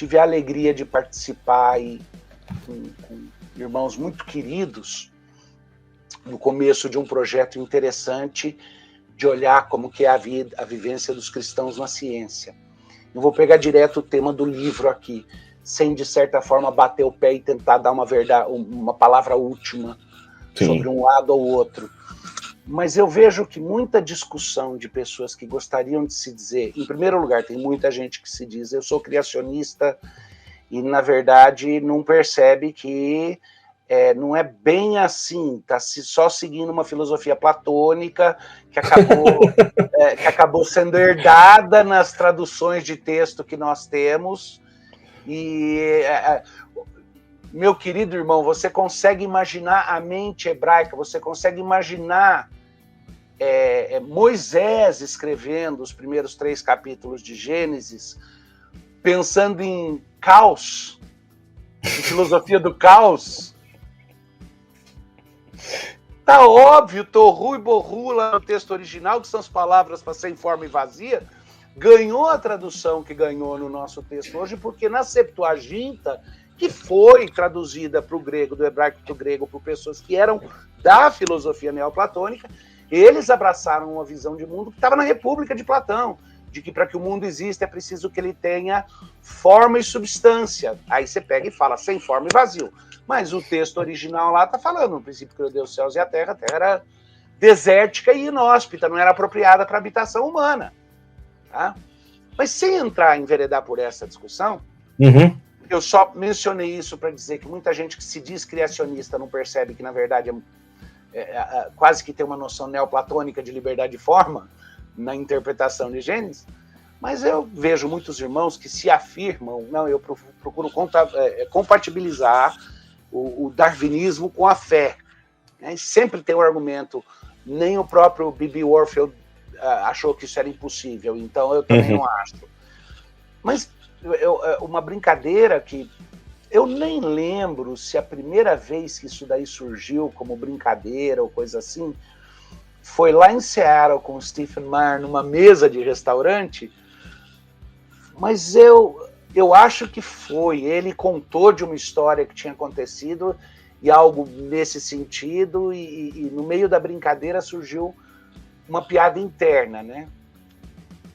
tive a alegria de participar aí com irmãos muito queridos no começo de um projeto interessante de olhar como que é a vivência dos cristãos na ciência. Eu vou pegar direto o tema do livro aqui, sem, de certa forma, bater o pé e tentar dar uma palavra última sobre um lado ou outro. Mas eu vejo que muita discussão de pessoas que gostariam de se dizer... Em primeiro lugar, tem muita gente que se diz eu sou criacionista e, na verdade, não percebe que não é bem assim, está só seguindo uma filosofia platônica que acabou sendo herdada nas traduções de texto que nós temos. E, meu querido irmão, você consegue imaginar a mente hebraica, você consegue imaginar Moisés escrevendo os primeiros 3 capítulos de Gênesis, pensando em caos, em filosofia do caos? Tá óbvio, torru e borru lá no texto original, que são as palavras para sem forma e vazia, ganhou a tradução que ganhou no nosso texto hoje, porque na Septuaginta, que foi traduzida para o grego, do hebraico para o grego, por pessoas que eram da filosofia neoplatônica, eles abraçaram uma visão de mundo que estava na República de Platão, de que para que o mundo exista é preciso que ele tenha forma e substância. Aí você pega e fala sem forma e vazio. Mas o texto original lá está falando, no princípio criou Deus os céus e a terra era desértica e inóspita, não era apropriada para habitação humana. Tá? Mas sem entrar em enveredar por essa discussão, eu só mencionei isso para dizer que muita gente que se diz criacionista não percebe que, na verdade, quase que tem uma noção neoplatônica de liberdade de forma na interpretação de Gênesis, mas eu vejo muitos irmãos que se afirmam, não, eu procuro compatibilizar o darwinismo com a fé. Né? E sempre tem um argumento, nem o próprio B.B. Warfield achou que isso era impossível, então eu também não acho. Mas uma brincadeira que eu nem lembro se a primeira vez que isso daí surgiu como brincadeira ou coisa assim foi lá em Seattle com o Stephen Meyer numa mesa de restaurante, mas eu acho que foi. Ele contou de uma história que tinha acontecido e algo nesse sentido, e no meio da brincadeira surgiu uma piada interna, né?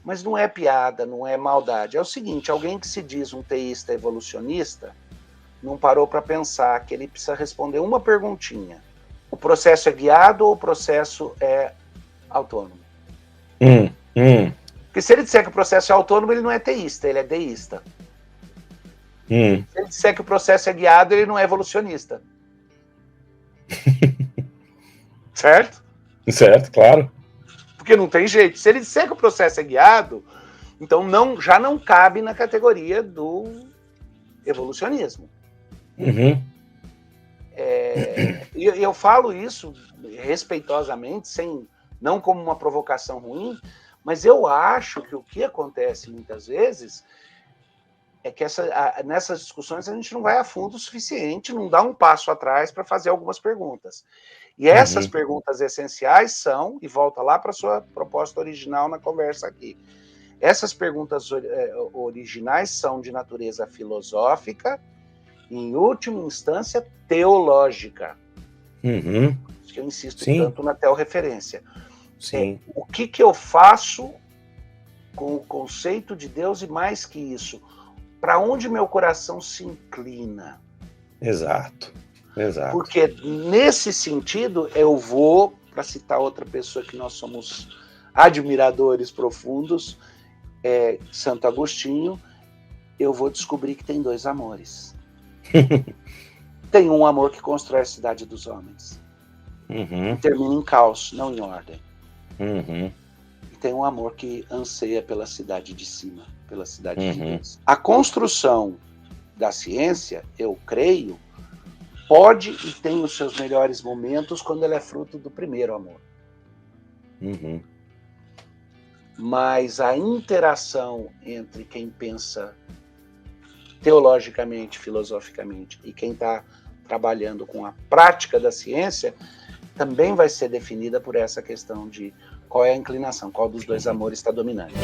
Mas não é piada, não é maldade. É o seguinte, alguém que se diz um teísta evolucionista não parou para pensar que ele precisa responder uma perguntinha. O processo é guiado ou o processo é autônomo? Porque se ele disser que o processo é autônomo, ele não é teísta, ele é deísta. Se ele disser que o processo é guiado, ele não é evolucionista. Certo? Certo, claro. Porque não tem jeito. Se ele disser que o processo é guiado, então já não cabe na categoria do evolucionismo. E eu falo isso respeitosamente, não como uma provocação ruim, mas eu acho que o que acontece muitas vezes é que nessas discussões a gente não vai a fundo o suficiente, não dá um passo atrás para fazer algumas perguntas. E essas perguntas essenciais são, e volta lá para a sua proposta original na conversa aqui, essas perguntas originais são de natureza filosófica e, em última instância, teológica. Que eu insisto tanto na teorreferência. O que eu faço com o conceito de Deus e, mais que isso, para onde meu coração se inclina? Exato. Porque, nesse sentido, eu vou, para citar outra pessoa que nós somos admiradores profundos, Santo Agostinho, eu vou descobrir que tem 2 amores. Tem um amor que constrói a cidade dos homens. E termina em caos, não em ordem. E tem um amor que anseia pela cidade de cima, pela cidade de Deus. A construção da ciência, eu creio, pode e tem os seus melhores momentos quando ela é fruto do primeiro amor. Mas a interação entre quem pensa teologicamente, filosoficamente, e quem está trabalhando com a prática da ciência, também vai ser definida por essa questão de qual é a inclinação, qual dos 2 amores está dominante.